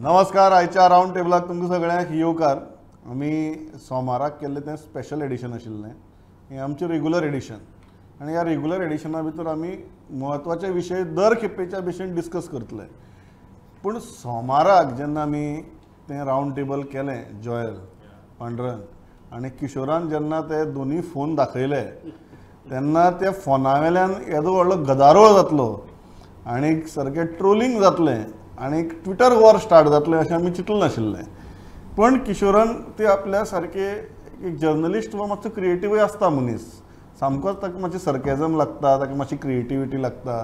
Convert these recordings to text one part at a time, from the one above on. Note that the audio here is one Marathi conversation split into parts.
नमस्कार. आयच्या राऊंड टेबलाक तुमकां सगळ्यांक येवकार. आमी सोमाराक केल्लें तें स्पेशल एडिशन आशिल्लें. हें आमचें रेग्युलर एडिशन आनी ह्या रेग्युलर एडिशना भितर आमी म्हत्वाचे विशय दर खेपेच्या भशेन डिस्कस करतले. पूण सोमाराक जेन्ना आमी तें राऊंड टेबल केलें, जॉयल, पांडुरंग आनी किशोरान जेन्ना ते दोनी फोन दाखयले तेन्ना त्या फोना वेल्यान येदो व्हडलो गदारोळ जातलो आनी सारकें ट्रोलिंग जातलें आनी ट्विटर वॉर स्टार्ट जातलें अशें आमी चिंतलें नाशिल्लें. पण किशोरान ते आपल्या सारके एक जर्नलिस्ट वा मातसो क्रिएटिवूय आसता मनीस. सामकोच ताका मातशें सर्केजम लागता, ताका मातशी क्रिएटिविटी लागता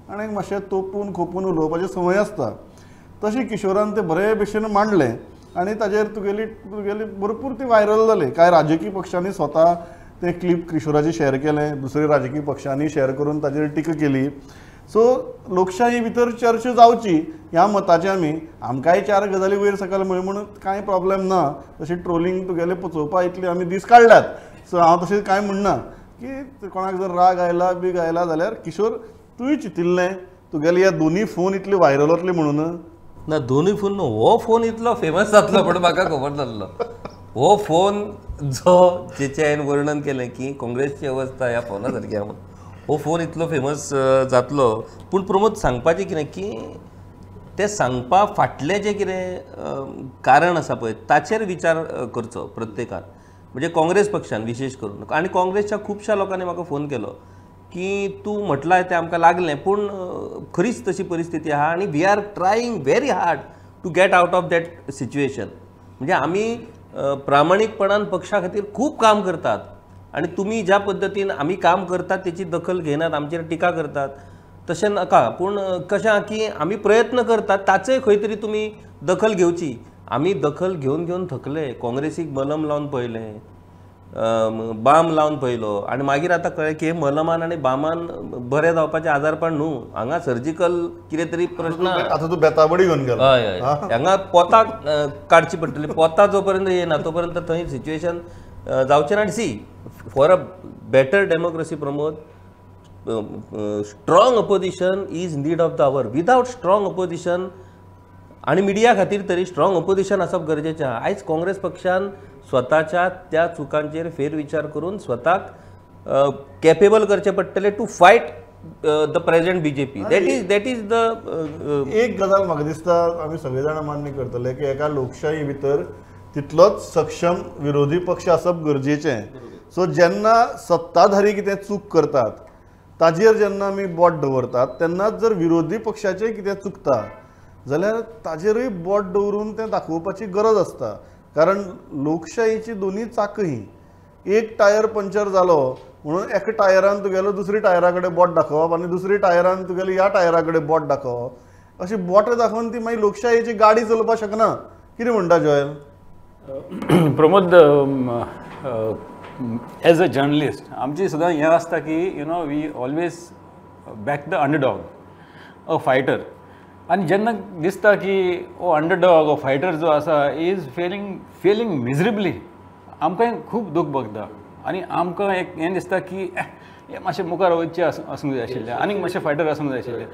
आनी मातशें तोपून खोपून उलोवपाची संवय आसता. तशें किशोरान तें बरे भशेन मांडलें आनी ताजेर तुगेली भरपूर ती व्हायरल जाली. कांय राजकीय पक्षांनी स्वता तें क्लिप किशोराचें शेअर केलें, दुसऱ्या राजकीय पक्षांनी शेअर करून ताजेर टिका केली. सो लोकशाही भितर चर्चा जावची ह्या मताचें आमकांय चार गजाली वयर सकयल म्हळ्यो म्हणून कांय प्रॉब्लेम ना. तशें ट्रोलिंग तुगेलें पचोवपा इतली आमी दीस काडल्यात. सो हांव तशें कांय म्हणना की कोणाक जर राग आयला जाल्यार किशोर तुवें चिंतिल्लें तुगेले ह्या दोनी फोन इतले व्हायरल जातले म्हणून? ना, दोनूय फोन न्हू, हो फोन इतलो फेमस जातलो पण म्हाका खबर नासलो. हो फोन जेचे हांवें वर्णन केलें की काँग्रेसची अवस्था ह्या फोना सारकी आहा. हो फोन इतलो फेमस जातलो. पूण प्रमोद सांगपाचें कितें की तें सांगपा फाटलें जें कितें कारण आसा पळय ताचेर विचार करचो प्रत्येकान. म्हणजे काँग्रेस पक्षान विशेश करून आनी काँग्रेसच्या खुबश्या लोकांनी म्हाका फोन केलो की तूं म्हटलां तें आमकां लागलें पूण खरीच तशी परिस्थिती आहा आनी we are trying very hard to get out of that situation. म्हणजे आमी प्रामाणीकपणान पक्षा खातीर खूब काम करतात आनी तुमी ज्या पद्दतीन आमी काम करतात तेची दखल घेनात, आमचेर टिका करतात तशें नाका. पूण कशें आहा की आमी प्रयत्न करतात ताचेय खंय तरी तुमी दखल घेवची. आमी दखल घेवन थकले. काँग्रेसीक मलम लावन पळयलें, बाम लावन पळयलो आनी मागीर आतां कळ्ळें की हे मलमान आनी बामान बरें जावपाचें आजारपण न्हू. हांगा सर्जिकल कितें तरी प्रश्न. आतां तूं बेताबडी घेवन गेलो. हय हय, हांगा पोताक काडची पडटली. पोता जो पर्यंत येना तो पर्यंत थंय सिच्युएशन जावचें ना. See for a better democracy Pramod, strong opposition is need of the hour. Without strong opposition आनी मिडिया खातीर तरी स्ट्रॉंग अपोजिशन आसप गरजेचें आहा. आयज काँग्रेस पक्षान स्वताच्या त्या चुकांचेर फेरविचार करून स्वताक कॅपेबल करचें पडटलें to fight the present BJP. That is the एक गजाल म्हाका दिसता आमी सगळे जाणां मान्य करतले की एका लोकशाही भितर तितलोच सक्षम विरोधी पक्ष आसप गरजेचें. सो जेन्ना सत्ताधारी कितें चूक करतात ताजेर जेन्ना आमी बोट दवरतात तेन्नाच जर विरोधी पक्षाचें कितें चुकता जाल्यार ताजेरूय बोट दवरून तें दाखोवपाची गरज आसता. कारण लोकशाहीची दोनी चाकही, एक टायर पंक्चर जालो म्हणून एका टायरान तुगेलो दुसरी टायरा कडेन बोट दाखोवप आनी दुसरी टायरान तुगेलो ह्या टायरा कडेन बोट दाखोवप अशी बोटां दाखोवन ती मागीर लोकशाहीची गाडी चलोवपाक शकना. कितें म्हणटा जॉयल? प्रमोद, एज अ जर्नलिस्ट आमची सुद्दां हें आसता की we always back the underdog, a fighter. आनी जेन्ना दिसता की हो अंडरडॉग, हो फायटर जो आसा इज फेलिंग मिजरेबली, आमकांय खूब दूख भोगता आनी आमकां एक हें दिसता की हें मातशें मुखार वयचें आसूंक जाय आशिल्लें, आनीक मातशें फायटर आसूंक जाय आशिल्लें.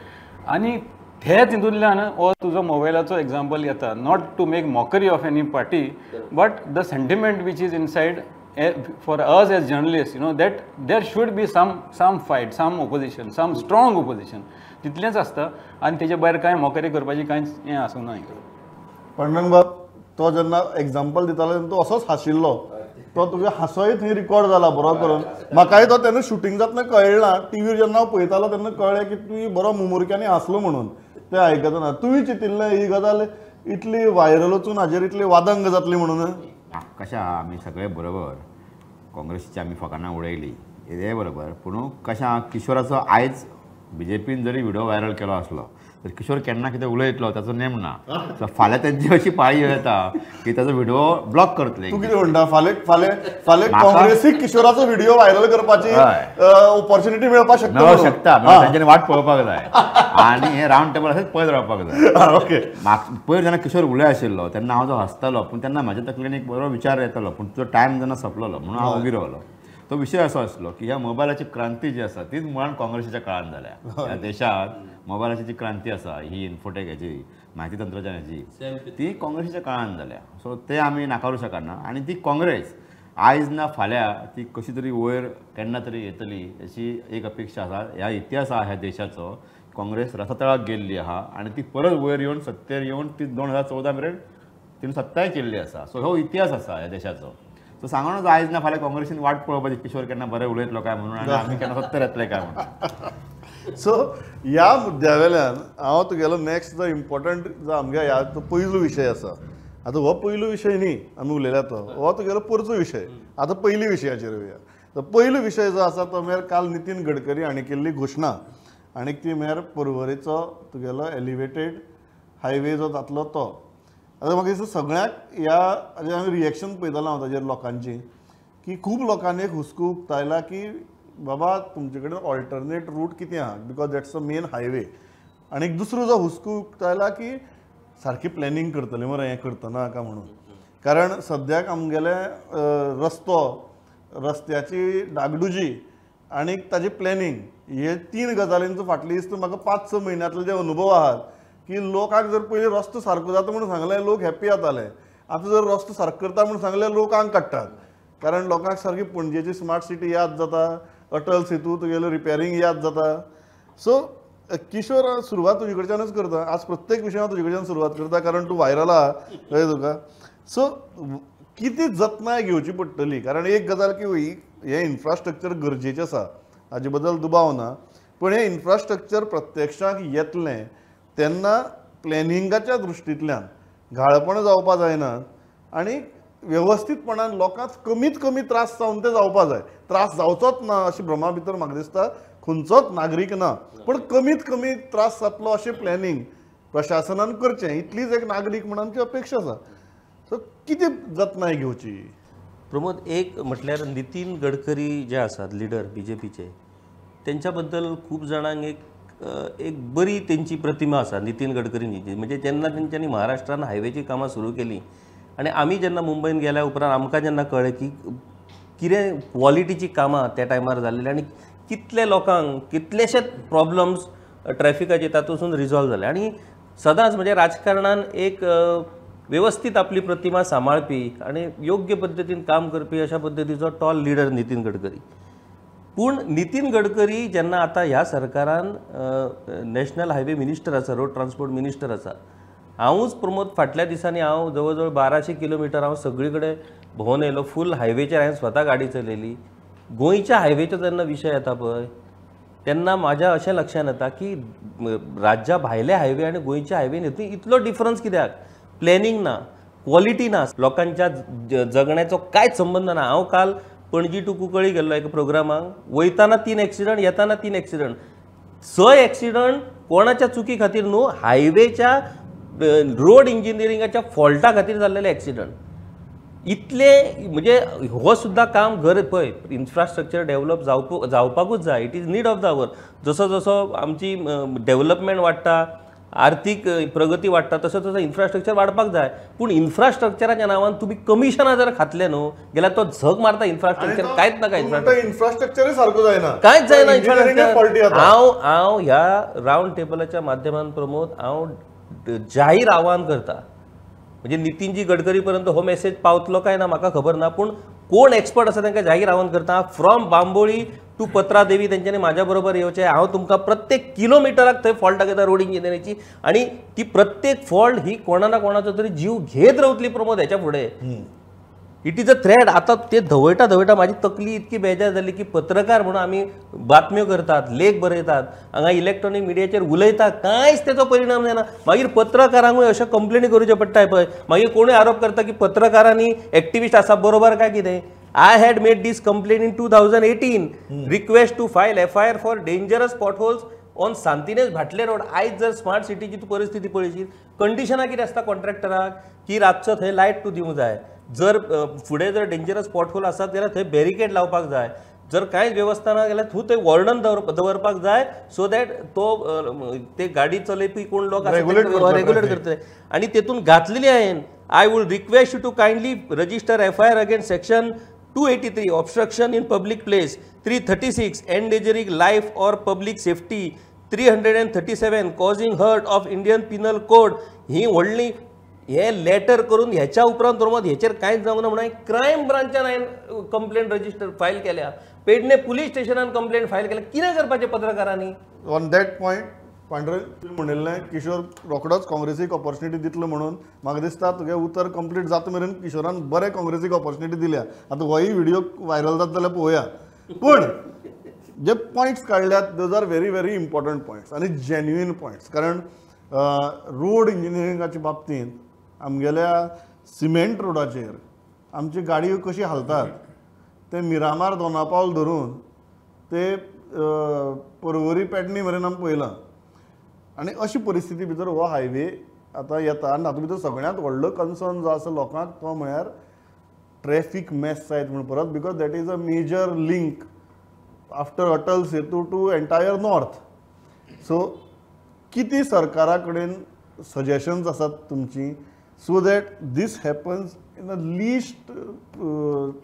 आनी तेच हितूंतल्यान हो तुजो मोबायलाचो एग्जाम्पल येता. Not to make mockery of any party but the sentiment which is inside for us as journalist, that there should be some fight, some opposition, some strong opposition. तितलेंच आसता आनी तेजे भायर कांय मॉकरी करपाची कांयच हें आसूंक ना. पांडुरंग बाब, तो जेन्ना एग्जाम्पल दितालो तेन्ना तो असोच हांशिल्लो. तो तुगे हांसोय थंय रिकॉर्ड जाला बरो करून. म्हाकाय तो तेन्ना शुटींग जातना कळना. टीव्हीर जेन्ना हांव पळयतालो तेन्ना कळ्ळें की तुवें बरो मुमुरक्यांनी हांसलो म्हणून. तें आयकतना तुवें चिंतिल्लें ही गजाल इतली व्हायरल वचून हाजेर इतली वादंग जातली म्हणून? कशें आहा, आमी सगळे बरोबर काँग्रेसीची आमी फकाणां उडयली हे बरोबर. पूण कशें आहा, किशोराचो आयज बीजेपीन जरी व्हिडिओ व्हायरल केलो आसलो तर किशोर केन्ना कितें उलयतलो ताचो नेम ना. सो फाल्यां तेंची अशी पाळी येता की ताचो व्हिडिओ ब्लॉक करतले. तूं कितें म्हणटा? फाल्यां काँग्रेसीक किशोराचो व्हिडिओ व्हायरल करपाची ऑपॉर्च्युनिटी मेळपाक शकता. तांच्यांनी वाट पळोवपाक जाय आनी हे रावंड टेबल अशेंच पळयत रावपाक जाय. ओके. पयर जेन्ना किशोर उलय आशिल्लो तेन्ना हांव जो हसतालो पूण तेन्ना म्हाज्या तकलेन एक बरो विचार येतालो. पूण तुजो टायम जेन्ना सोंपलो म्हणून हांव उबी रावलो. तो विषय असो आसलो की ह्या मोबायलाची क्रांती जी आसा तीच मुळान काँग्रेसीच्या काळान जाल्या. ह्या देशांत मोबायलाची जी क्रांती आसा ही इन्फोटेक हेची माहिती तंत्रज्ञानाची ती काँग्रेसीच्या काळान जाल्या. सो ते आमी नाकारू शकना आनी ती काँग्रेस आयज ना फाल्यां ती कशी तरी वयर केन्ना तरी येतली अशी एक अपेक्षा आसा. ह्या इतिहास आहा ह्या देशाचो. काँग्रेस रसातळाक गेल्ली आहा आनी ती परत वयर येवन सत्तेर येवन ती 2014 मेरेन तिने सत्ताय केल्ली आसा. सो हो इतिहास आसा ह्या देशाचो. सो सांगूनच आयज ना फाल्यां काँग्रेसीन वाट पळोवपाची किशोर केन्ना बरें उलयतलो काय म्हणून आनी आमी केन्ना सत्तर येतले काय म्हणून. सो ह्या मुद्द्या वेल्यान हांव तुगेलो नेक्स्ट जो इम्पॉर्टंट जो आमगे ह्या तो पयलो विशय आसा. आतां हो पयलो विशय न्ही आमी उलयल्या तो, हो तुगेलो परचो विशय. आतां पयली विशयाचेर येवया. तो पयलो विशय जो आसा तो म्हळ्यार काल नितीन गडकरी हांणी केल्ली घोशणा आनी ती म्हळ्यार पर्वरेचो तुगेलो एलिवेटेड हायवे जो जातलो तो. आतां म्हाका दिसता सगळ्याक ह्या हाजें रिएक्शन पळयतालो हांव ताजेर लोकांची की खूब लोकांनी एक हुस्को उक्तायला की बाबा तुमचे कडेन ऑल्टरनेट रूट कितें आहा because that's a main highway. आनी एक दुसरो जो हुस्को उक्तायला की सारकी प्लॅनिंग करतले मरे हें करतना काय म्हणून. कारण सद्याक आमगेले रस्त्याची डागडुजी आनी ताजी प्लॅनिंग हे 3 गजालींचो फाटली दिसता म्हाका 5-6 म्हयन्यांतले जे अनुभव आहात की लोकांक जर पयलीं रस्तो सारको जाता म्हणून सांगलें लोक हॅप्पी जाताले. आतां जर रस्तो सारको करता म्हणून सांगलें लोक आंग काडटात. कारण लोकांक सारकी पणजेची स्मार्ट सिटी याद जाता, अटल सेतू तुगेलो रिपेरींग याद जाता. सो किशोर सुरवात तुजे कडच्यानच करता. आज प्रत्येक विशयान तुजे कडच्यान सुरवात करता कारण तूं व्हायरल आहा कळ्ळें तुका. सो कितें जतनाय घेवची पडटली. कारण एक गजाल की हें इन्फ्रास्ट्रक्चर गरजेचें आसा हाजे बद्दल दुबाव ना. पूण हें इन्फ्रास्ट्रक्चर प्रत्यक्षाक येतलें तेन्ना प्लॅनिंगाच्या दृश्टींतल्यान घाळपण जावपा जायना आनी वेवस्थीतपणान लोकांक कमीत कमी त्रास जावन ते जावपा जाय. त्रास जावचोच ना अशी भ्रमा भितर म्हाका दिसता खंयचोच नागरीक ना. पूण कमीत कमी त्रास जातलो अशें प्लॅनिंग प्रशासनान करचें इतलीच एक नागरीक म्हणून आमची अपेक्षा आसा. सो कितें जतनाय घेवची. प्रमोद, एक म्हटल्यार नितीन गडकरी जे आसात लिडर BJPचे त्यांच्या बद्दल खूप जाणांक एक बरी त्यांची प्रतिमा आसा नितीन गडकरींची. म्हणजे जेन्ना तेंच्यांनी महाराष्ट्रान हायवेची कामां सुरू केली आनी आमी जेन्ना मुंबईन गेल्या उपरांत आमकां जेन्ना कळ्ळें की कितें क्वॉलिटीची कामां त्या टायमार जाल्ली आनी कितले लोकांक कितलेशेच प्रॉब्लम्स ट्रॅफिकाचे तातूंतसून रिजॉल्व जाले. आनी सदांच म्हणजे राजकारणान एक व्यवस्थीत आपली प्रतिमा सांबाळपी आनी योग्य पद्दतीन काम करपी अशा पद्दतीचो टॉल लिडर नितीन गडकरी. पूण नितीन गडकरी जेन्ना आतां ह्या सरकारान नॅशनल हायवे मिनिस्टर आसा, रोड ट्रान्सपोर्ट मिनिस्टर आसा, हांवूच प्रमोद फाटल्या दिसांनी हांव जवळ जवळ 1200 किलोमिटर हांव सगळी कडेन भोंवन येयलो. फूल हायवेचेर हांवें स्वता गाडी चलयली. गोंयच्या हायवेचो जेन्ना विशय येता पळय तेन्ना म्हाज्या अशें लक्षांत येता की राज्या भायले हायवे आनी गोंयच्या हायवेन इतलो डिफरन्स कित्याक. प्लॅनिंग ना, क्वॉलिटी ना, लोकांच्या जगण्याचो कांयच संबंद ना. हांव काल पणजी टू कुंकळ्ळी गेल्लो एका प्रोग्रामाक. वयताना 3 एक्सिडंट, येताना 3 एक्सिडंट. 6 एक्सिडंट कोणाच्या चुकी खातीर न्हू, हायवेच्या रोड इंजिनियरिंगाच्या फॉल्टा खातीर जाल्लेले एक्सिडंट. इतले म्हणजे हो सुद्धा काम घर पळय इन्फ्रास्ट्रक्चर डेव्हलप जावपाकूच जाय. It is need of the hour. जसो जसो आमची डेव्हलपमेंट वाडटा, आर्थीक प्रगती वाडटा, तसो तसो इन्फ्रास्ट्रक्चर वाडपाक जाय. पूण इन्फ्रास्ट्रक्चराच्या नांवान तुमी कमिशनां जर खातले न्हू जाल्यार तो झग मारता इन्फ्रास्ट्रक्चर. कांयच नाका इन्फ्रास्ट्रक्चर सारको जायना, कांयच जायना इन्फ्रास्ट्रक्चर. हांव ह्या रावंड टेबलाच्या माध्यमान प्रमोद हांव जाहीर आव्हान करता. म्हणजे नितीनजी गडकरी पर्यंत हो मेसेज पावतलो काय ना म्हाका खबर ना, पूण कोण एक्सपर्ट आसा तांकां जाहीर आव्हान करता. फ्रॉम बांबोळी टू पत्रादेवी तेंच्यांनी म्हाज्या बरोबर येवचें. हांव तुमकां प्रत्येक किलोमिटराक थंय फॉल्ट दाखयता रोड इंजिनियरींगची. आनी ती प्रत्येक फॉल्ट ही कोणा ना कोणाचो तरी जीव घेत रावतली प्रमोद हेच्या फुडें. It is a thread. आतां ते धवयता म्हाजी तकली इतकी बेजार जाली की पत्रकार म्हणून आमी बातम्यो करतात, लेख बरयतात, हांगा इलेक्ट्रॉनीक मिडियाचेर उलयतात, कांयच तेचो परिणाम जायना. मागीर पत्रकारांकूय अश्यो कंप्लेनी करूच्यो पडटाय पळय. मागीर कोणूय आरोप करता की पत्रकारांनी एक्टिविस्ट आसा बरोबर काय कितें. I had made this complaint in 2018. Request to file FIR for dangerous potholes on Santinez Bhatlem road. आयज जर स्मार्ट सिटीची तूं परिस्थिती पळयशीत, कंडिशनां कितें आसता कॉन्ट्रॅक्टराक की रातचो थंय लायट तूं दिवंक जाय. जर फुडें जर डेंजरस पॉटहोल आसात जाल्यार थंय बॅरिकेड लावपाक जाय. जर कांयच वेवस्था ना जाल्यार तूं थंय वॉर्डन दवरपाक जाय सो दॅट तो ते गाडी चलयपी कोण लोक रेग्युलेट करतले. आनी तेतून घातलेली हांवें I would request you to kindly register FIR against section 283 obstruction in public place, 336 endangering life or public safety, 337 causing hurt of Indian penal code ही व्हडली हे लेटर करून ह्याच्या उपरांत धर्मात हेचेर कांयच जावंक ना म्हणून क्रायम ब्रांचान हांवें कंप्लेंट रजिस्टर फायल केल्या, पेडणे पुलीस स्टेशनान कंप्लेंट फायल केल्या. कितें करपाचें पत्रकारांनी? ऑन दॅट पॉयंट पांढरे म्हणिल्लें किशोर रोखडोच काँग्रेसीक ऑपॉर्च्युनिटी दितलो म्हणून म्हाका दिसता तुगे उतर कंप्लीट जाता मेरेन किशोरान बरें काँग्रेसीक ऑपॉर्च्युनिटी दिल्या. आतां होय व्हिडिओ व्हायरल जाता जाल्यार पळोवया. पूण जे पॉयंट्स काडल्यात those are very very important points आनी जेन्युइन पॉयंट्स. कारण रोड इंजिनियरिंगाच्या बाबतींत आमगेल्या सिमेंट रोडाचेर आमची गाडयो कशी हालतात ते मिरामार दोनापावल धरून ते पर्वरी पेडणे मेरेन आमी पळयलां. आनी अशी परिस्थिती भितर हो हायवे आतां येता आनी हातूंत भितर सगळ्यांत व्हडलो कन्सर्न जो आसा लोकांक तो म्हळ्यार ट्रॅफीक मॅस जायत म्हण परत, because that is a major link after Atal Setu to entire north. So किती सरकारा कडेन सजेशन्स आसात तुमची so that this happens in a list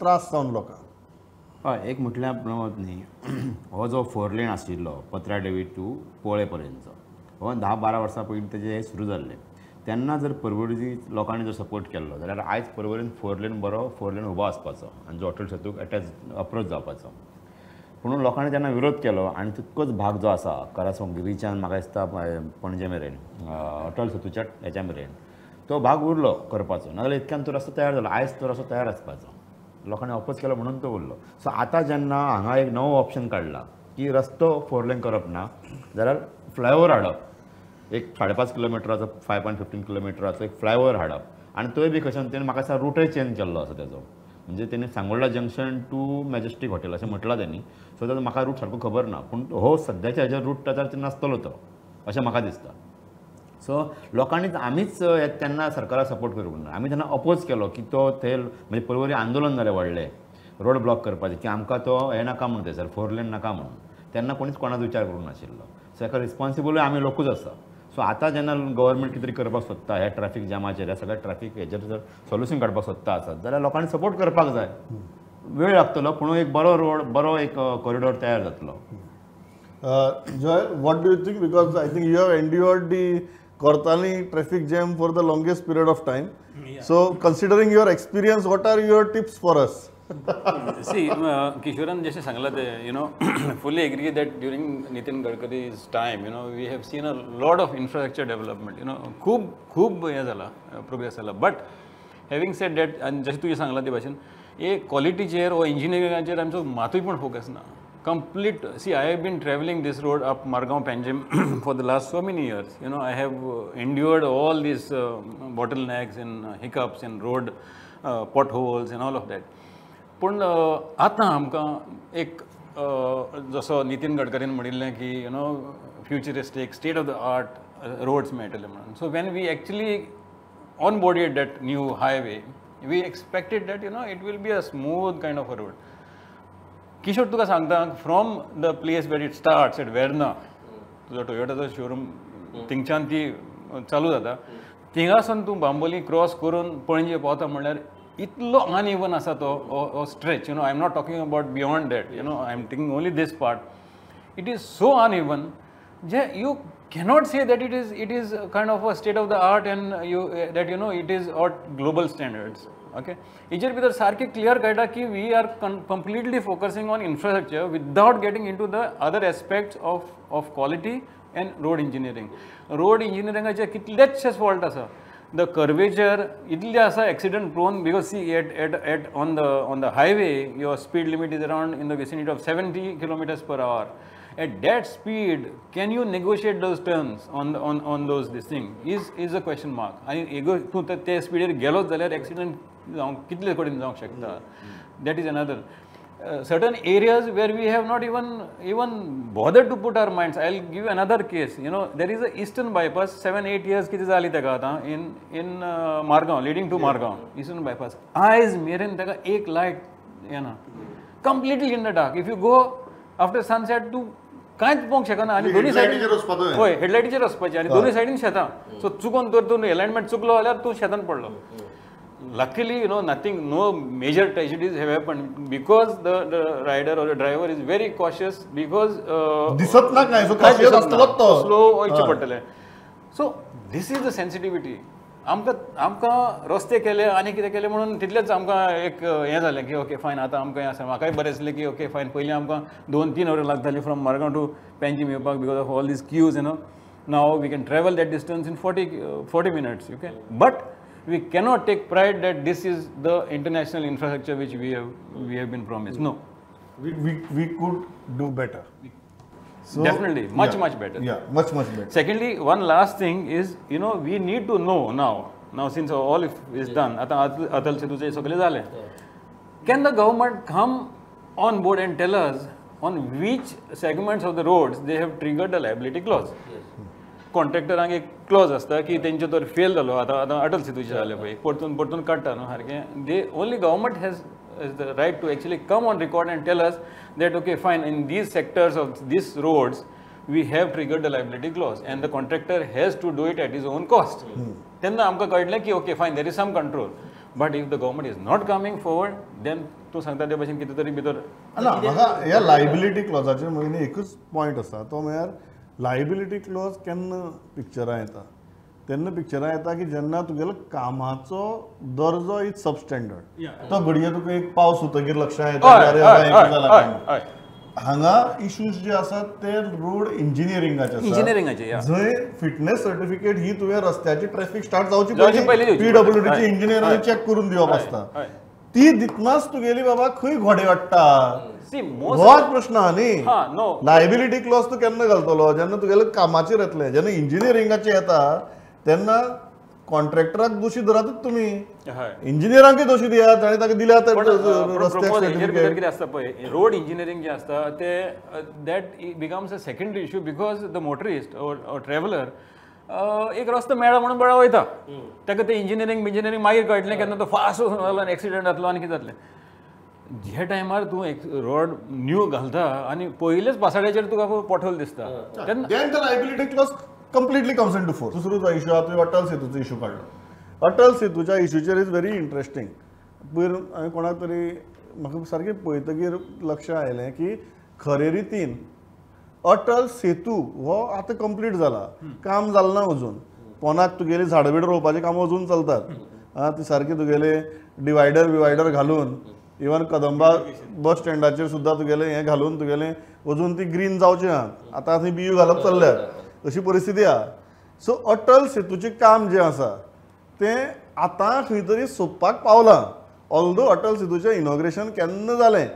त्रास जावन लोकांक? हय, एक म्हटल्यार प्रमोद न्ही, हो जो 4 लेन आशिल्लो पत्रा डेवी टू पोळे पर्यंतचो हो 10-12 वर्सां पयलीं तेजें हें सुरू जाल्लें. तेन्ना जर परवरी लोकांनी जर सपोर्ट केल्लो जाल्यार आयज परवरीन 4 लेन बरो 4 लेन उबो आसपाचो आनी जो अटल सेतूक अटॅच अप्रोच जावपाचो. पूण लोकांनी तेन्ना विरोध केलो आनी तितकोच भाग जो आसा करासवंगिरीच्यान म्हाका दिसता पणजे मेरेन अटल सेतूच्या हेच्या मेरेन तो भाग उरलो करपाचो, नाजाल्यार इतक्यान तो रस्तो तयार जालो. आयज तो रस्तो तयार आसपाचो, लोकांनी ऑपोज केलो म्हणून तो उरलो. सो आतां जेन्ना हांगा एक नवो ऑप्शन काडला की रस्तो 4 लेन करप ना जाल्यार फ्लायओवर हाडप, एक 5.5 किलोमिटराचो 5.15 किलोमिटराचो एक फ्लायओवर हाडप आनी तोय बी कशें तेणें म्हाका दिसता रुटय चेंज केल्लो आसा तेजो. म्हणजे तेणी सांगोळडा जंक्शन टू मॅजेस्टीक हॉटेल अशें म्हटलां तेणी. सो ताजो म्हाका रूट सारको खबर ना, पूण हो सद्याच्या हेज्या रूट ताचेर नासतलो तो अशें म्हाका दिसता. सो लोकांनीच आमीच तेन्ना सरकाराक सपोर्ट करूंक ना. आमी तेन्ना अपोज केलो की तो थंय म्हणजे परवरी आंदोलन जालें व्हडलें रोड ब्लॉक करपाचें की आमकां तो हें नाका म्हणून थंयसर 4 लेन नाका म्हणून. तेन्ना कोणीच कोणाचो विचार करूंक नाशिल्लो. सो हेका रिस्पॉन्सिबलूय आमी लोकूच आसा. सो आतां जेन्ना गव्हर्मेंट कितें तरी करपाक सोदता ह्या ट्रॅफीक जॅमाचेर ह्या सगळ्या ट्रॅफीक हेजेर जर सोल्युशन काडपाक सोदता आसत जाल्यार लोकांनी सपोर्ट करपाक जाय. वेळ लागतलो पूण एक बरो रोड बरो एक कॉरिडॉर तयार जातलो. Joel, what do you think? Because I think you have endured the Kortani traffic jam for the longest period of time. Yeah. So considering your experience, what are your tips for us? See, Kishoran just सांगला ते, fully agree that during Nitin Gadkari's time, we have seen a lot of infrastructure development. खूप हे झाला प्रोग्रेस झाला. बट हॅव्हिंग सेड दॅट आणि जशें तुवें सांगला ते भाशेन हे क्वॉलिटीचेर वा इंजिनियरिंगाचेर आमचो मातूय पण फोकस ना. Complete. See, I have been traveling this road up Margaon Panjim for the last so many years. I have endured all these bottlenecks and hiccups and road potholes and all of that. पण आतां आमकां एक जसो नितीन गडकरीन म्हणिल्लें की futuristic state of the art roads मेळटले म्हणून. So when we actually on boarded that new highway we expected that it will be a smooth kind of a road. Kishore तुका सांगता from the place where it starts at Verna तुजो टोयोटाचो शोरूम थिंगच्यान ती चालू जाता थिंगासून तूं बांबोली क्रॉस करून पणजे पावता म्हणल्यार इतलो अनइवन आसा तो stretch. I am not talking about beyond that I am taking only this part. It is so uneven जे you cannot say that it is kind of a state of the art and it is at global standards. Okay, हेजेर भितर सारके क्लियर कळटा की we are completely focusing on infrastructure without getting into the other aspects of quality and road engineering. Road engineeringaचे कितलेशेच फॉल्ट आसा. The curvature इतले आसा accident prone because see at on the highway your speed limit is around in the vicinity of 70 kilometers per hour. At that speed, can you negotiate those turns on those this thing is a question mark. आणि तूं त्या स्पीडीर गेलोच जाल्यार एक्सिडेंट जावंक कितले कडेन जावंक शकता. That is another. Certain areas where we have not even bothered to put our minds. I'll give you another case. There is a eastern bypass 7-8 years कितें जाली तेका आतां in Margaon leading to Margaon eastern bypass. आयज मेरेन तेका एक लायट येना. Completely in the dark. If you go after sunset तूं कांयच पळोवंक शकना आनी दोनी सायडीन हय हेडलायटीचेर वचपाचें आनी दोनी सायडीन शेतां. सो चुकोन तर तूं एलायनमेंट चुकलो जाल्यार तूं शेतान पडलो. luckily, no major tragedies have happened because the rider or the driver is very cautious because दिसत ना काय, so cautious असतलोच तो. स्लो वयचे पडटले. So this is the sensitivity. आमकां रस्ते केले आनी कितें केलें म्हणून तितलेंच आमकां एक हें जालें की ओके फायन आतां आमकां हें आसा. म्हाकाय बरें दिसलें की ओके फायन पयलीं आमकां 2-3 वरां लागतालीं फ्रॉम मडगांव टू पेंजीम येवपाक because of all these queues now we can travel that distance in 40 minutes, okay? But we cannot take pride that this is the international infrastructure which we have been promised. No. We could do better. So, Definitely, much better. Yeah, much better. Secondly, one last thing is, we need to know now since all is done, Atal Setuche सगळे झाले. Can the government come on board and tell us on which segments of the roads they have triggered the liability clause? कॉन्ट्रॅक्टरांक एक क्लॉज आसता की तेंचे तर फेल जालो आतां अटल सेतूचे जाले पळय परतून काडटा न्हू सारकें they only government has the right to actually come on record and tell us that okay fine in these sectors of these roads we have triggered the liability clause and the contractor has to do it at his own cost तेन्ना आमकां कळटलें की okay fine there is some control but if the government is not coming forward then तूं सांगता ते भशेन कितें तरी भितर ना म्हाका ह्या लायबिलिटी क्लॉजाचेर म्हयने एकूच पॉयंट आसा तो म्हळ्यार लायबिलिटी क्लॉज केन्ना पिक्चरां येता तेन्ना पिक्चरां येता की जेन्ना तुगेलो कामाचो दर्जो इज सबस्टँडर्ड तो घडये तुका एक पावस सुतगीर लक्षांत येता हांगा इश्यूज जे आसात ते रोड इंजिनियरिंगाचे जंय फिटनेस सर्टिफिकेट ही तुवें रस्त्याची ट्रॅफिक स्टार्ट जावची पयलीं PWDची इंजिनियरांनी चॅक करून दिवप आसता ती दितनाच तुगेली बाबा खंय घोडे वाडटा होच प्रश्न आहा न्ही लायबिलिटी क्लॉज तूं केन्ना घालतलो जेन्ना तुगेले कामाचेर येतले जेन्ना इंजिनियरिंगाचेर येता तेन्ना कॉन्ट्रॅक्टराक दोशी धरातूच तुमी इंजिनियरांकय दोशी दियात आनी ताका दिल्यात रस्त्याक सर्टिफिकेट कितें आसता पळय रोड इंजिनियरींग जें आसता ते that becomes a secondary issue because the motorist or traveller एक रस्तो मेळ्ळो म्हणून बळा वयता ताका ते इंजिनियरींग मागीर कळटलें केन्ना तो फास्ट जालो आनी एक्सिडेंट जातलो आनी कितें जातलें जे टायमार तूं एक रोड न्यू घालता आनी पयलेच पासाड्याचेर तुका पोठोल दिसता तेन्ना liability clause completely comes into force. दुसरो इश्यू आहा तुवें अटल सेतूचो इश्यू काडलो. अटल सेतूच्या इश्यूचेर इज व्हेरी इंट्रस्टिंग. पयर हांवें कोणाक तरी म्हाका सारकें पळयतकीर लक्ष आयलें की खरे रितीन अटल सेतू हो आतां कंप्लीट जाला काम जालें ना अजून पोनाक तुगेली झाडां बिडां रोवपाचें काम अजून चलतात ती सारकी तुगेले डिवायडर घालून इवन कदंबा बस स्टँडाचेर सुद्दां तुगेलें हें घालून तुगेलें अजून ती ग्रीन जावचें आहा आतां थंय बियो घालप चल्ल्यात अशी परिस्थिती आहा. सो अटल सेतूचें काम जें आसा तें आतां खंय तरी सोंपपाक पावलां. ऑल्दो अटल सेतूचें इनॉग्रेशन केन्ना जालें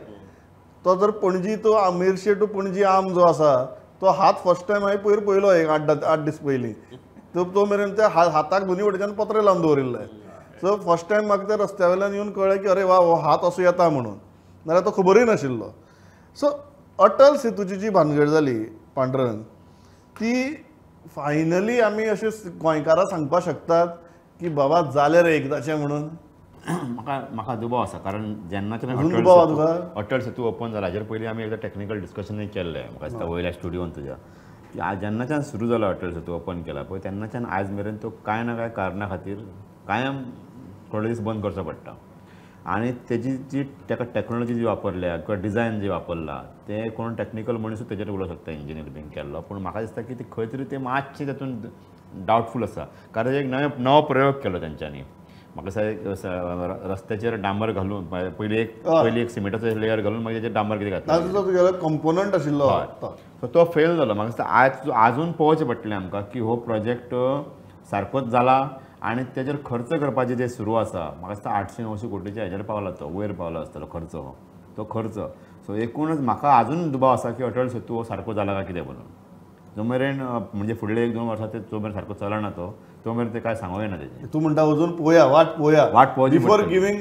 तो जर पणजी तो मेर्शे टू पणजी आम जो आसा तो हात फर्स्ट टायम हांवें पयर पयलो एक 8 दीस पयलीं तो मेरेन त्या हाताक दोनी वटेच्यान पत्रे लावन दवरिल्ले. सो फर्स्ट टायम म्हाका त्या रस्त्या वयल्यान येवन कळ्ळें की अरे वा हो हात असो येता म्हणून नाल्यार तो खबरूय नाशिल्लो. सो अटल सेतूची जी भानगड जाली पांडुरंग ती फायनली आमी अशें गोंयकारां सांगपाक शकतात की बाबा जालें रे एकदाचें म्हणून. म्हाका दुबाव आसा कारण जेन्नाच्यान अटल सेतू ओपन जाला हाजेर पयलीं आमी एकदां टॅक्निकल डिस्कशनूय केल्लें म्हाका दिसता वयल्या स्टुडियोन तुज्या की जेन्नाच्यान सुरू जालो अटल सेतू ओपन केला पळय तेन्नाच्यान आयज मेरेन तो कांय ना कांय कारणां खातीर कायम थोडे दीस बंद करचो पडटा आनी तेजी जी ताका टॅक्नॉलॉजी जी वापरल्या किंवा डिझायन जे वापरला ते कोण टॅक्निकल मनीसूच तेजेर उलोवंक शकता इंजिनियर बीन केल्लो पूण म्हाका दिसता की ती खंय तरी ते मातशें तातूंत डावटफूल आसा कारण एक नवो प्रयोग केलो तेंच्यांनी. म्हाका दिसता रस्त्याचेर डांबर घालून पयली एक सिमेंटाचो लेयर घालून मागीर तेजेर डांबर कितें घातलें कंपोनंट आशिल्लो सो तो फेल जालो. म्हाका दिसता आजून पळोवचें पडटलें आमकां की हो प्रोजेक्ट सारकोच जाला आनी तेजेर खर्च करपाचें जें सुरू आसा म्हाका दिसता 800-900 कोटीच्या हेजेर पावला तो वयर पावलो आसतलो तो खर्च. सो एकूणच म्हाका आजून दुबाव आसा की अटल सेतू हो सारको जाला काय कितें म्हणून. जो मेरेन म्हणजे फुडले 1-2 वर्सां ते जो मेरेन सारको चलना तो मेरेन ते काय सांगूं येना तेजें. तूं म्हणटा अजून वाट पळोवची before giving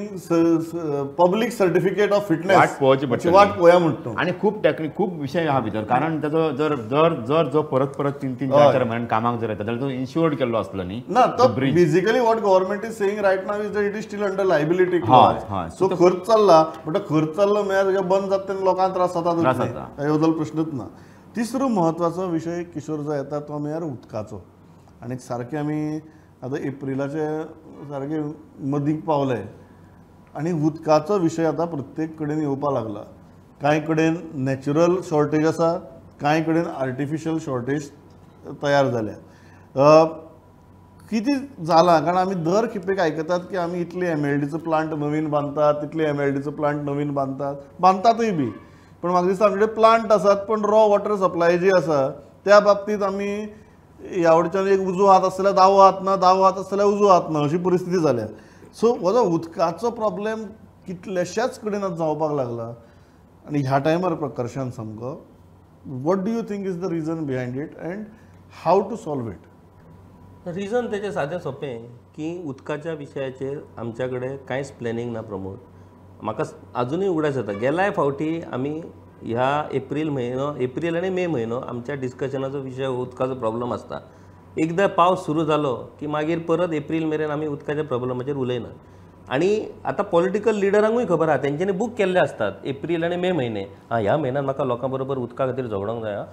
public certificate of fitness वाट पळोवची वाट पळोवया म्हणटा. आनी खूब विशय आहा भितर कारण ताजो जर जो परत 3-4 म्हयने कामाक जर येता जाल्यार तो इन्शुअर्ड केल्लो आसलो न्ही ना तो basically what government is saying right now is that it is still under liability clause. So खर्च चालला बट खर्च चाललो म्हळ्यार बंद जाता तेन्ना लोकांक त्रास जाता हेबद्दल प्रश्नच ना. तिसरो म्हत्वाचो विशय किशोर जो येता तो म्हळ्यार उदकाचो आनी सारकें आमी आतां एप्रिलाचे सारके मदींक पावले आनी उदकाचो विशय आतां प्रत्येक कडेन येवपाक लागला. कांय कडेन नॅचरल शॉर्टेज आसा, कांय कडेन आर्टिफिशियल शॉर्टेज तयार जाल्या. कितें जालां कारण आमी दर खेपेक आयकतात की आमी इतले MLDचो प्लांट नवीन बांदतात, तितले MLDचो प्लांट नवीन बांदतातूय बी. पण म्हाका दिसता आमचे कडेन प्लांट आसात पण रॉ वॉटर सप्लाय जी आसा त्या बाबतींत आमी ह्या वटेच्यान एक उजो हात आसल्यार दावो हात ना, दावो हात आसल्यार उजो हात ना अशी परिस्थिती जाल्या. सो हो जो उदकाचो प्रॉब्लेम कितल्याशाच कडेन आतां जावपाक लागला आनी ह्या टायमार प्रकर्शान सामको. What do you think is the reason behind it and how to solve it? Reason तेजें सादें सोंपें की उदकाच्या विशयाचेर आमच्या कडेन कांयच प्लॅनिंग ना प्रमोद. म्हाका अजुनूय उगडास येता गेल्या फावटी आमी ह्या एप्रील आनी मे म्हयनो आमच्या डिस्कशनाचो विशय उदकाचो प्रॉब्लम आसता. एकदां पावस सुरू जालो की मागीर परत एप्रील मेरेन आमी उदकाच्या प्रॉब्लमाचेर उलयना. आनी आतां पॉलिटिकल लिडरांकूय खबर आहा तेंच्यांनी बूक केल्ले आसतात एप्रील आनी मे म्हयने ह्या म्हयन्यात म्हाका लोकां बरोबर उदका खातीर झगडोंक जाय,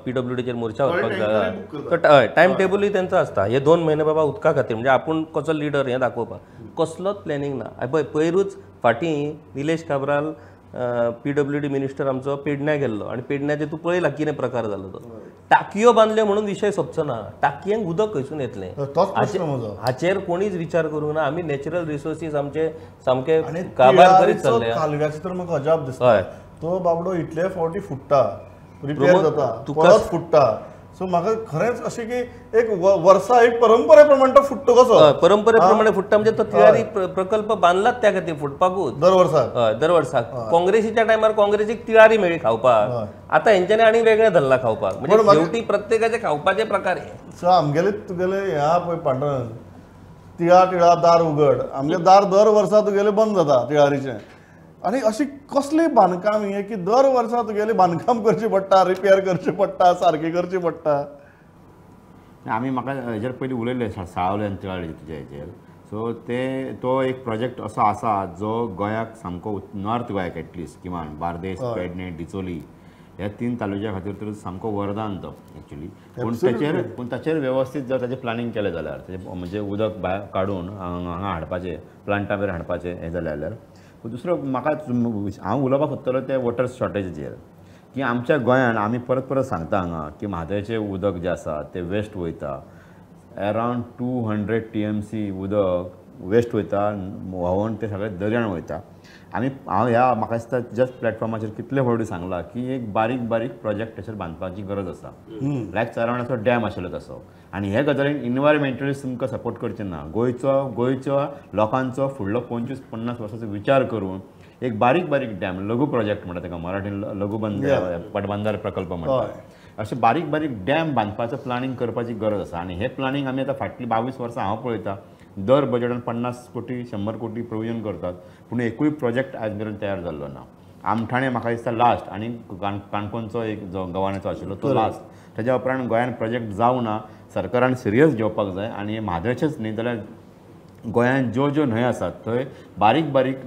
PWDचेर मोर्चा व्हरपाक जाय. हय टायम टेबलूय तेंचो आसता. हे 2 म्हयने बाबा उदका खातीर म्हणजे आपूण कसो लिडर हें दाखोवपाक कसलोच प्लॅनिंग ना. पळय पयरूच फाटीं निलेश काब्राल PWD मिनिस्टर आमचो पेडण्या गेल्लो आनी पेडण्याचे तूं पळयला कितें प्रकार जालो तो. टाकयो बांदल्यो म्हणून विशय सोंपचो ना. टाकयेंक उदक खंयसून येतलें हाचेर कोणीच विचार करूंक ना. आमी नॅचरल रिसोर्सीस आमचे सामके काबार करीत चल्ले. कालव्याची तर म्हाका अजाप दिसता. तो बाबडो इतले फावटी फुट्टा, रिपेर जाता, परत फुट्टा. सो म्हाका खरेंच अशें की एक वर्सा एक परंपरे प्रमाणे तो फुट्टो कसो. परंपरे प्रमाणे फुट्टा म्हणजे तो तियारी प्रकल्प बांदलाच त्या खातीर फुटपाकूच दर वर्साक. दर वर्साक. काँग्रेसीच्या टायमार काँग्रेसीक तियारी मेळ्ळी खावपाक. आतां हेंच्यांनी आनी वेगळें धरला खावपाक. म्हणजे शेवटी प्रत्येकाचे खावपाचे प्रकार हे. सो आमगेले तुगेले ह्या पळय पांढरण तिळा दार उगड. आमगे दार दर वर्सा तुगेले बंद जाता तिळारीचें. आनी अशी कसली बांदकाम हे की दर वर्सा तुगेले बांदकाम करचें पडटा, रिपेर करचें पडटा, सारकें करचें पडटा. आमी म्हाका हेजेर पयलीं उलयले साळावले आनी तिळावले तुज्या हेजेर. सो तो एक प्रोजेक्ट असो आसा जो गोंयाक सामको नॉर्थ गोंयाक एटलिस्ट किमान बार्देस, पेडणे, डिचोली ह्या 3 तालुक्या खातीर तर सामको वरदान तो एक्चुली. पूण ताचेर वेवस्थीत जर ताचें प्लॅनिंग केलें जाल्यार म्हणजे उदक भायर काडून हांगा हाडपाचें, प्लांटा वयर हाडपाचें हें जालें जाल्यार. दुसरो म्हाका हांव उलोवपाक सोदतलो ते वॉटर शॉर्टेजीचेर की आमच्या गोंयान आमी परत परत सांगता हांगा की म्हादयचें उदक जें आसा तें वेस्ट वयता. अरावंड 200 TMC उदक वेस्ट वयता, व्हांवून ते सगळें दर्यान वयता. हांव ह्या म्हाका दिसता जस्ट प्लॅटफॉर्माचेर कितले फावटी सांगलां की एक बारीक बारीक प्रोजेक्ट ताचेर बांदपाची गरज आसा. लायक चरावणाचो डॅम आशिल्लो तसो. आनी हे गजालीन इन्वायरमेंटलिस्ट तुमकां सपोर्ट करचे ना. गोंयच्या लोकांचो फुडलो 25-50 वर्सांचो विचार करून एक बारीक बारीक डॅम, लघु प्रोजेक्ट म्हणटा ताका मराठीन लघु पटबंधार प्रकल्प म्हणटा, अशे बारीक बारीक डॅम बांदपाचो प्लॅनिंग करपाची गरज आसा. आनी हे प्लॅनिंग आमी आतां फाटलीं 22 वर्सां हांव पळयता दर बजेटान 50 कोटी 100 कोटी प्रोविजन करतात पूण एकूय प्रोजेक्ट आज मेरेन तयार जाल्लो ना. आमठाणे म्हाका दिसता लास्ट आनी काणकोणचो एक जो गव्हाण्याचो आशिल्लो तो लास्ट. ताच्या उपरांत गोंयान प्रोजेक्ट जावं ना. सरकारान सिरियस घेवपाक जाय आनी हे म्हादयचेच न्ही जाल्यार गोंयान ज्यो न्हंय आसात थंय बारीक बारीक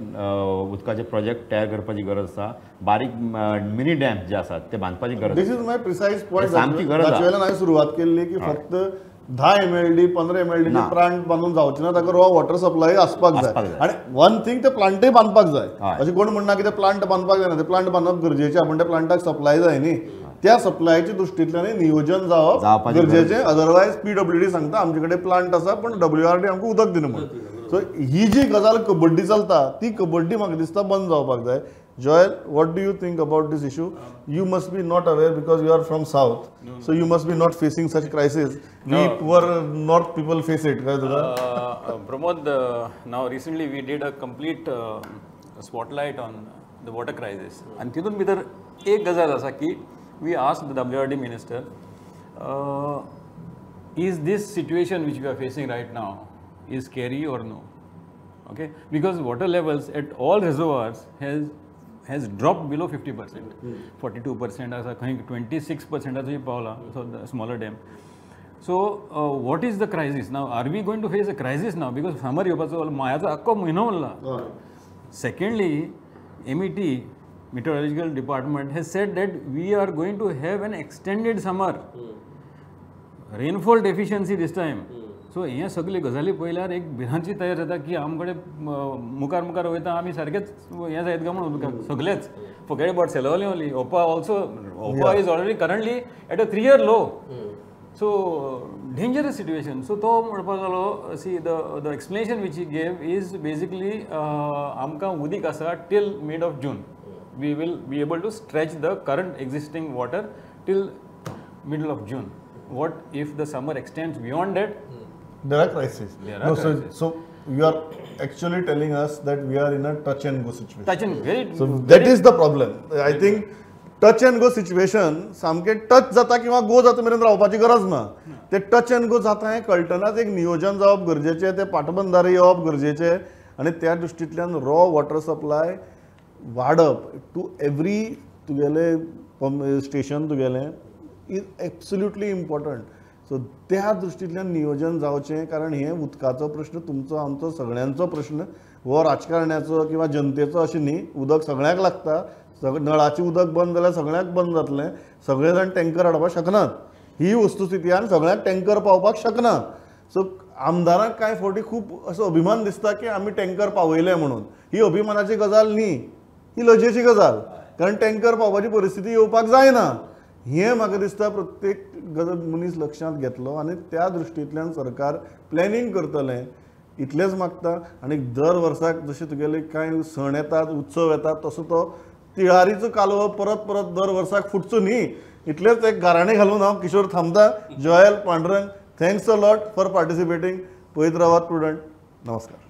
उदकाचे प्रोजेक्ट तयार करपाची गरज आसा. बारीक मिनी डॅम जे आसात ते बांदपाची गरज. दिस इज माय प्रिसाइज पॉयंट. सामकी गरज आसा. हांवें सुरवात केल्ली की फक्त 10 MLD 15 MLD प्लांट बांदून जावचे ना, ताका रॉ वॉटर सप्लाय आसपाक जाय. आनी वन थिंग ते प्लांटूय बांदपाक जाय. अशें कोण म्हणना की ते प्लांट बांदपाक जायना, ते प्लांट बांदप गरजेचें आहा, पण त्या प्लांटाक सप्लाय जाय न्ही. त्या सप्लायच्या दृश्टींतल्यान नियोजन जावप गरजेचें. अदरवायज PWD सांगता आमचे कडेन प्लांट आसा पण WRD आमकां उदक दिना म्हणून. सो ही जी गजाल कबड्डी चलता ती कबड्डी म्हाका दिसता बंद जावपाक जाय. Joel, what do you think about this issue? You must be not aware because you are from South, so you must be not facing such crisis. We poor North people face it. Pramod, now recently we did a complete spotlight on the water crisis. And तितून भितर एक गजाल आसा की we asked the WRD minister, is this situation which we are facing right now is scary or no? Okay, because water levels at all reservoirs has dropped below 50%, 42% as a 26% as Paula, so the smaller dam. So what is the crisis now? Are we going to face a crisis now? Because summer yopacho mayacho akko mahino ulla. Secondly, MET, Meteorological Department, has said that we are going to have an extended summer. Rainfall deficiency this time. So हे सगळे गजाली पळयल्यार एक भिरांची तयार जाता की आमकडे मुखार मुखार वयता आमी सारकेच हें जायत काय म्हणून सगळेच forget about Selaulim only Opa also Opa is already currently at a 3-year low so dangerous situation so तो म्हणपाक लागलो see the explanation which he gave is basically आमकां उदीक आसा till mid of June we will be able to stretch the current existing water till middle of June. What if the summer extends beyond that? There are crises. So you are actually telling us that we are in a touch and go situation. Touch and very. So that is the problem. I think touch and go situation सामके टच जाता किंवा गो जाता मेरेन रावपाची गरज ना. ते टच एंड गो जाता हें कळटनाच एक नियोजन जावप गरजेचें, ते पाटबंधारे येवप गरजेचें आनी त्या दृश्टींतल्यान रॉ वॉटर सप्लाय वाडप टू एवरी तुगेलें स्टेशन तुगेलें इज एब्सोल्युटली इम्पॉर्टंट. सो त्या दृश्टींतल्यान नियोजन जावचें कारण हें उदकाचो प्रश्न तुमचो आमचो सगळ्यांचो प्रश्न हो राजकारण्याचो किंवा जनतेचो अशें न्ही. उदक सगळ्याक लागता. नळाचें उदक बंद जाल्यार सगळ्याक बंद जातलें. सगळे जाण टँकर हाडपाक शकनात. ही वस्तुस्थिती आनी सगळ्याक टँकर पावपाक शकना. सो आमदारांक कांय फावटी खूब असो अभिमान दिसता की आमी टँकर पावयले म्हणून. ही अभिमानाची गजाल न्ही, ही लजेची गजाल. कारण टँकर पावपाची परिस्थिती येवपाक जायना. हें म्हाका दिसता प्रत्येक मनीस लक्षांत घेतलो आनी त्या दृश्टींतल्यान सरकार प्लॅनिंग करतलें इतलेंच मागता. आनी दर वर्साक जशें तुगेले कांय सण येतात, उत्सव येतात, तसो तो तिळारीचो कालवो परत परत दर वर्साक फुटचो न्ही. इतलेंच एक गाराणें घालून हांव किशोर थांबता. Joel Pandurang, thanks a lot for participating. पळयत रावात प्रुडंट. नमस्कार.